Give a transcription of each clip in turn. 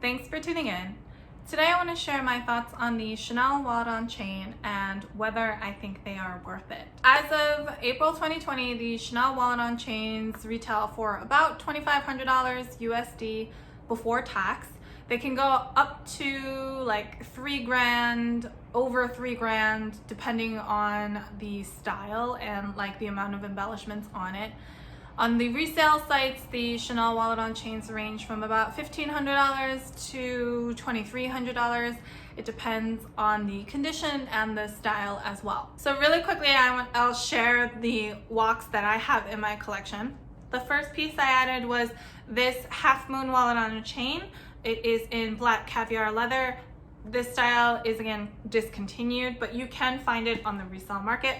Thanks for tuning in. Today I want to share my thoughts on the Chanel wallet-on chain and whether I think they are worth it. As of April 2020, the Chanel wallet-on chains retail for about $2,500 USD before tax. They can go up to like $3,000, over $3,000, depending on the style and like the amount of embellishments on it. On the resale sites, the Chanel wallet-on chains range from about $1,500 to $2,300. It depends on the condition and the style as well. So really quickly, I'll share the WOCs that I have in my collection. The first piece I added was this half moon wallet-on chain. It is in black caviar leather. This style is again discontinued, but you can find it on the resale market.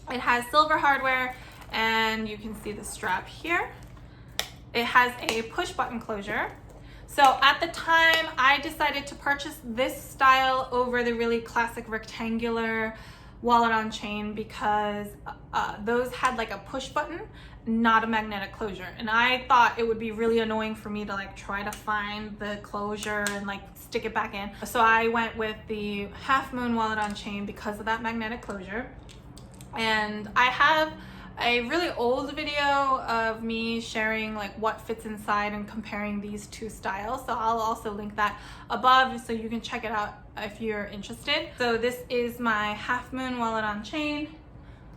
It has silver hardware, and you can see the strap here. It has a push button closure. So at the time, I decided to purchase this style over the really classic rectangular wallet-on chain because those had like a push button, not a magnetic closure. And I thought it would be really annoying for me to like try to find the closure and like stick it back in. So I went with the half moon wallet-on chain because of that magnetic closure. And I have a really old video of me sharing like what fits inside and comparing these two styles. So I'll also link that above so you can check it out if you're interested. So this is my half moon wallet-on chain.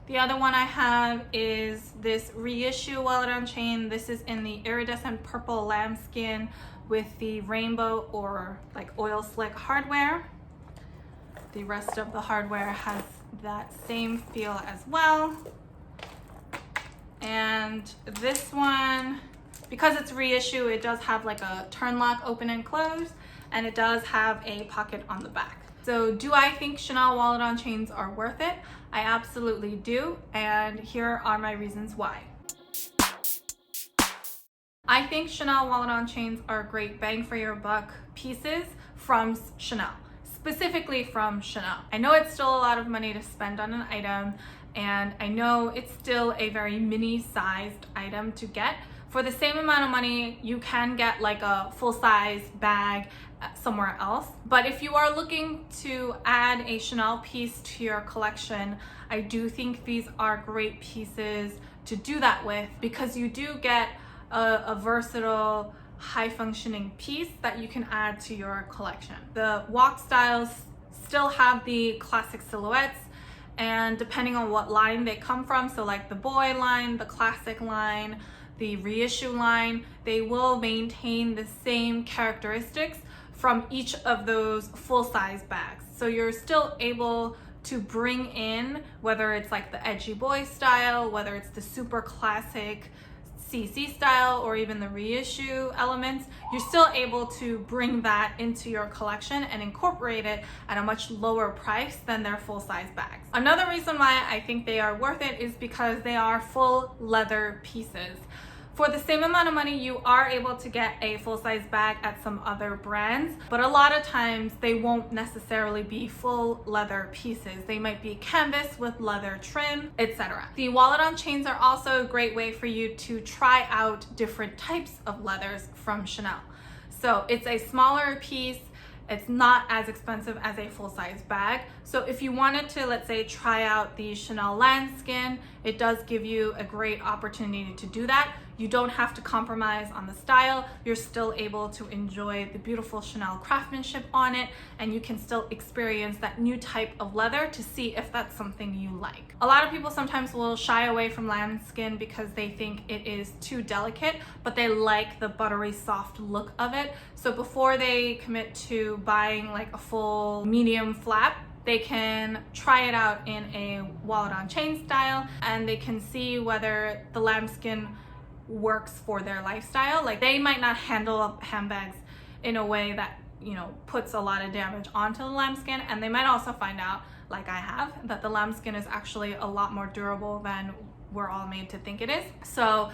The other one I have is this Reissue wallet-on chain. This is in the iridescent purple lambskin with the rainbow or like oil slick hardware. The rest of the hardware has that same feel as well. And this one, because it's Reissue, it does have like a turn lock open and close, and it does have a pocket on the back. So do I think Chanel wallet-on chains are worth it? I absolutely do, and here are my reasons why. I think Chanel wallet-on chains are great bang for your buck pieces from Chanel, specifically from Chanel. I know it's still a lot of money to spend on an item, and I know it's still a very mini-sized item to get. For the same amount of money, you can get like a full-size bag somewhere else. But if you are looking to add a Chanel piece to your collection, I do think these are great pieces to do that with because you do get a versatile, high-functioning piece that you can add to your collection. The WOC styles still have the classic silhouettes, and depending on what line they come from, so like the boy line, the classic line, the Reissue line, they will maintain the same characteristics from each of those full-size bags. So you're still able to bring in, whether it's like the edgy boy style, whether it's the super classic CC style, or even the Reissue elements, you're still able to bring that into your collection and incorporate it at a much lower price than their full-size bags. Another reason why I think they are worth it is because they are full leather pieces. For the same amount of money, you are able to get a full-size bag at some other brands, but a lot of times they won't necessarily be full leather pieces. They might be canvas with leather trim, etc. The wallet-on chains are also a great way for you to try out different types of leathers from Chanel. So it's a smaller piece. It's not as expensive as a full-size bag. So if you wanted to, let's say, try out the Chanel Lambskin, it does give you a great opportunity to do that. You don't have to compromise on the style. You're still able to enjoy the beautiful Chanel craftsmanship on it, and you can still experience that new type of leather to see if that's something you like. A lot of people sometimes will shy away from lambskin because they think it is too delicate, but they like the buttery soft look of it. So before they commit to buying like a full medium flap, they can try it out in a wallet-on chain style, and they can see whether the lambskin works for their lifestyle. Like they might not handle handbags in a way that, you know, puts a lot of damage onto the lambskin, and they might also find out, like I have, that the lambskin is actually a lot more durable than we're all made to think it is. So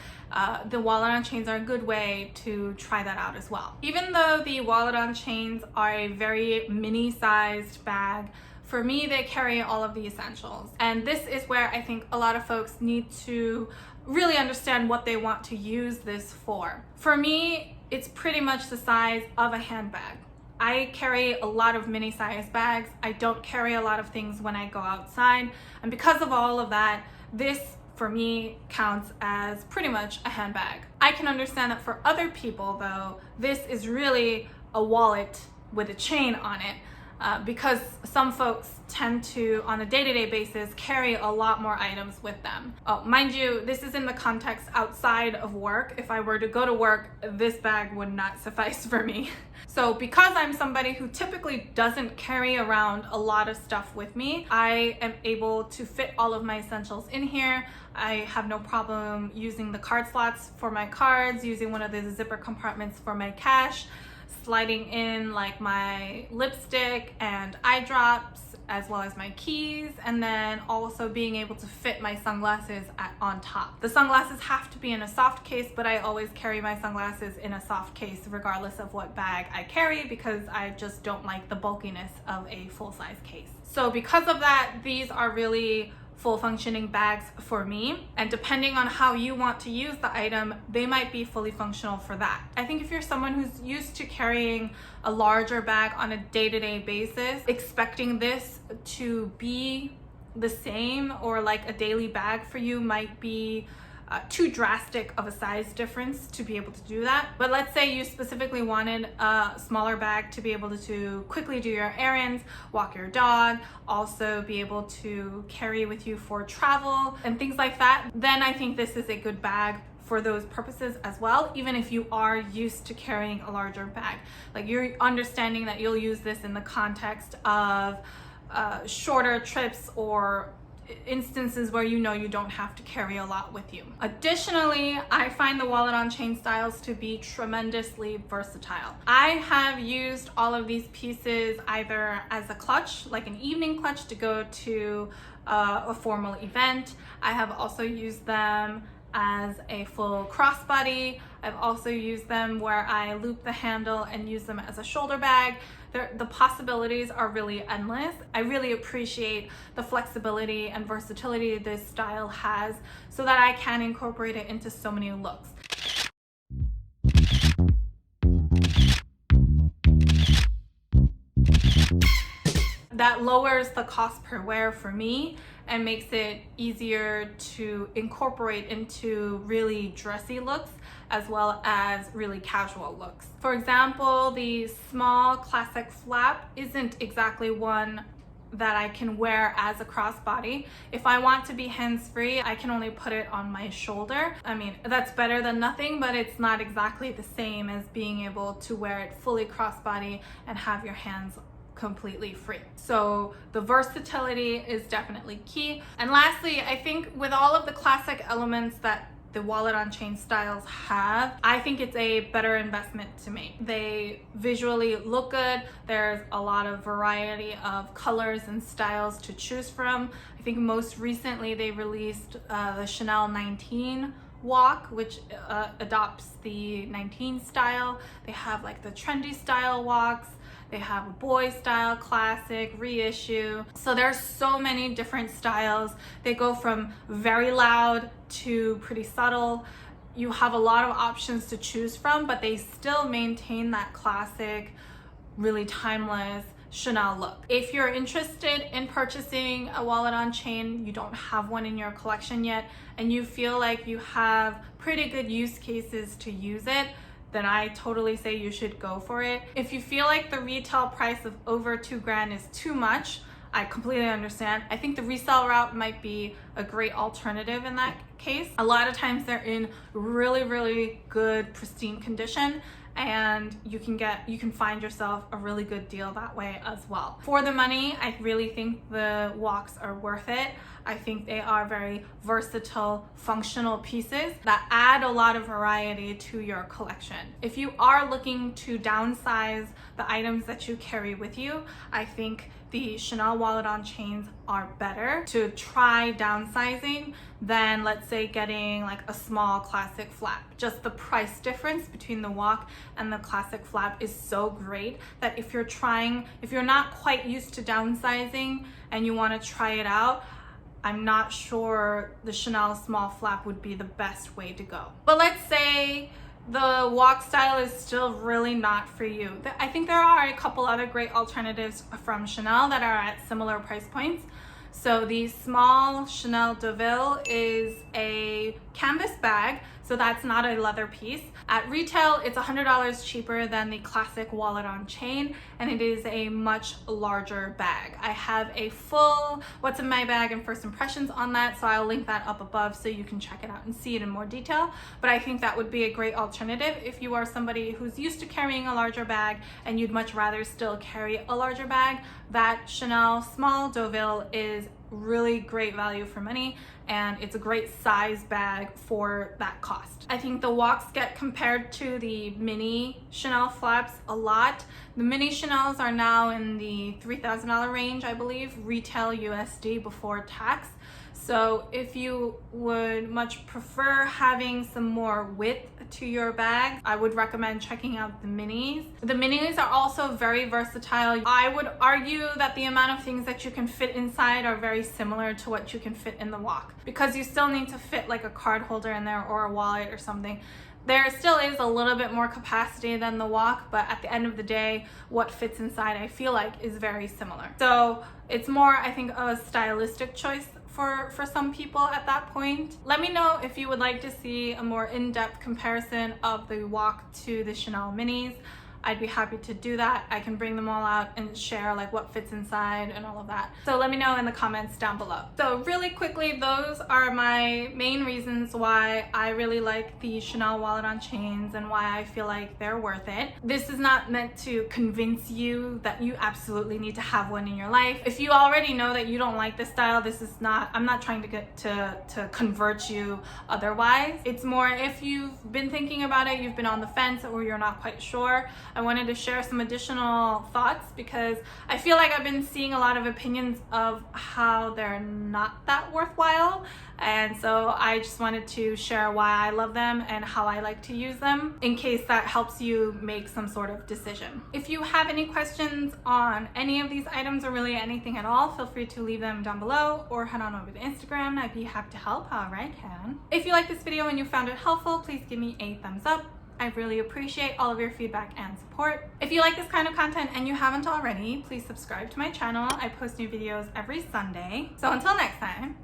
the wallet-on chains are a good way to try that out as well. Even though the wallet-on chains are a very mini-sized bag, for me, they carry all of the essentials. And this is where I think a lot of folks need to really understand what they want to use this for. For me, it's pretty much the size of a handbag. I carry a lot of mini size bags. I don't carry a lot of things when I go outside. And because of all of that, this for me counts as pretty much a handbag. I can understand that for other people though, this is really a wallet with a chain on it. Because some folks tend to, on a day-to-day basis, carry a lot more items with them. Mind you, this is in the context outside of work. If I were to go to work, this bag would not suffice for me. So because I'm somebody who typically doesn't carry around a lot of stuff with me, I am able to fit all of my essentials in here. I have no problem using the card slots for my cards, using one of the zipper compartments for my cash, sliding in like my lipstick and eye drops, as well as my keys, and then also being able to fit my sunglasses on top. The sunglasses have to be in a soft case, but I always carry my sunglasses in a soft case regardless of what bag I carry, because I just don't like the bulkiness of a full-size case. So because of that, these are really full functioning bags for me, and depending on how you want to use the item, they might be fully functional for that. I think if you're someone who's used to carrying a larger bag on a day-to-day basis, expecting this to be the same or like a daily bag for you might be too drastic of a size difference to be able to do that. But let's say you specifically wanted a smaller bag to be able to quickly do your errands, walk your dog, also be able to carry with you for travel and things like that, then I think this is a good bag for those purposes as well, even if you are used to carrying a larger bag. Like, you're understanding that you'll use this in the context of shorter trips or instances where you know you don't have to carry a lot with you. Additionally, I find the wallet on chain styles to be tremendously versatile. I have used all of these pieces either as a clutch, like an evening clutch to go to a formal event. I have also used them as a full crossbody. I've also used them where I loop the handle and use them as a shoulder bag. The possibilities are really endless. I really appreciate the flexibility and versatility this style has, so that I can incorporate it into so many looks. That lowers the cost per wear for me and makes it easier to incorporate into really dressy looks as well as really casual looks. For example, the small classic flap isn't exactly one that I can wear as a crossbody. If I want to be hands-free, I can only put it on my shoulder. I mean, that's better than nothing, but it's not exactly the same as being able to wear it fully crossbody and have your hands completely free. So the versatility is definitely key. And lastly, I think with all of the classic elements that the wallet on chain styles have, I think it's a better investment to make. They visually look good. There's a lot of variety of colors and styles to choose from. I think most recently they released the Chanel 19 WOC, which adopts the 19 style. They have like the trendy style WOCs. They have a boy style, classic, reissue. So there's so many different styles. They go from very loud to pretty subtle. You have a lot of options to choose from, but they still maintain that classic, really timeless Chanel look. If you're interested in purchasing a wallet on chain, you don't have one in your collection yet, and you feel like you have pretty good use cases to use it, then I totally say you should go for it. If you feel like the retail price of over $2,000 is too much, I completely understand. I think the resale route might be a great alternative in that case. A lot of times they're in really, really good, pristine condition, and you can find yourself a really good deal that way as well. For the money, I really think the WOCs are worth it. I think they are very versatile, functional pieces that add a lot of variety to your collection. If you are looking to downsize the items that you carry with you, I think the Chanel wallet on chains are better to try downsizing than, let's say, getting like a small classic flap. Just the price difference between the WOC and the classic flap is so great that if you're not quite used to downsizing and you want to try it out, I'm not sure the Chanel small flap would be the best way to go. But let's say the WOC style is still really not for you. I think there are a couple other great alternatives from Chanel that are at similar price points. So the small Chanel Deauville is a canvas bag, so that's not a leather piece. At retail, it's $100 cheaper than the classic wallet on chain, and it is a much larger bag. I have a full what's in my bag and first impressions on that, so I'll link that up above so you can check it out and see it in more detail. But I think that would be a great alternative if you are somebody who's used to carrying a larger bag and you'd much rather still carry a larger bag. That Chanel small Deauville is really great value for money, and it's a great size bag for that cost. I think the WOCs get compared to the mini Chanel flaps a lot. The mini Chanels are now in the $3,000 range, I believe, retail USD before tax. So if you would much prefer having some more width to your bag, I would recommend checking out the minis. The minis are also very versatile. I would argue that the amount of things that you can fit inside are very similar to what you can fit in the WOC, because you still need to fit like a card holder in there or a wallet or something. There still is a little bit more capacity than the WOC, but at the end of the day, what fits inside I feel like is very similar. So it's more, I think, a stylistic choice for some people at that point. Let me know if you would like to see a more in-depth comparison of the WOC to the Chanel minis. I'd be happy to do that. I can bring them all out and share like what fits inside and all of that. So let me know in the comments down below. So really quickly, those are my main reasons why I really like the Chanel wallet on chains and why I feel like they're worth it. This is not meant to convince you that you absolutely need to have one in your life. If you already know that you don't like this style, this is not, I'm not trying to get to convert you otherwise. It's more if you've been thinking about it, you've been on the fence, or you're not quite sure. I wanted to share some additional thoughts because I feel like I've been seeing a lot of opinions of how they're not that worthwhile, and so I just wanted to share why I love them and how I like to use them in case that helps you make some sort of decision. If you have any questions on any of these items or really anything at all, feel free to leave them down below or head on over to Instagram and I'd be happy to help however I can. If you like this video and you found it helpful, please give me a thumbs up. I really appreciate all of your feedback and support. If you like this kind of content and you haven't already, please subscribe to my channel. I post new videos every Sunday. So until next time,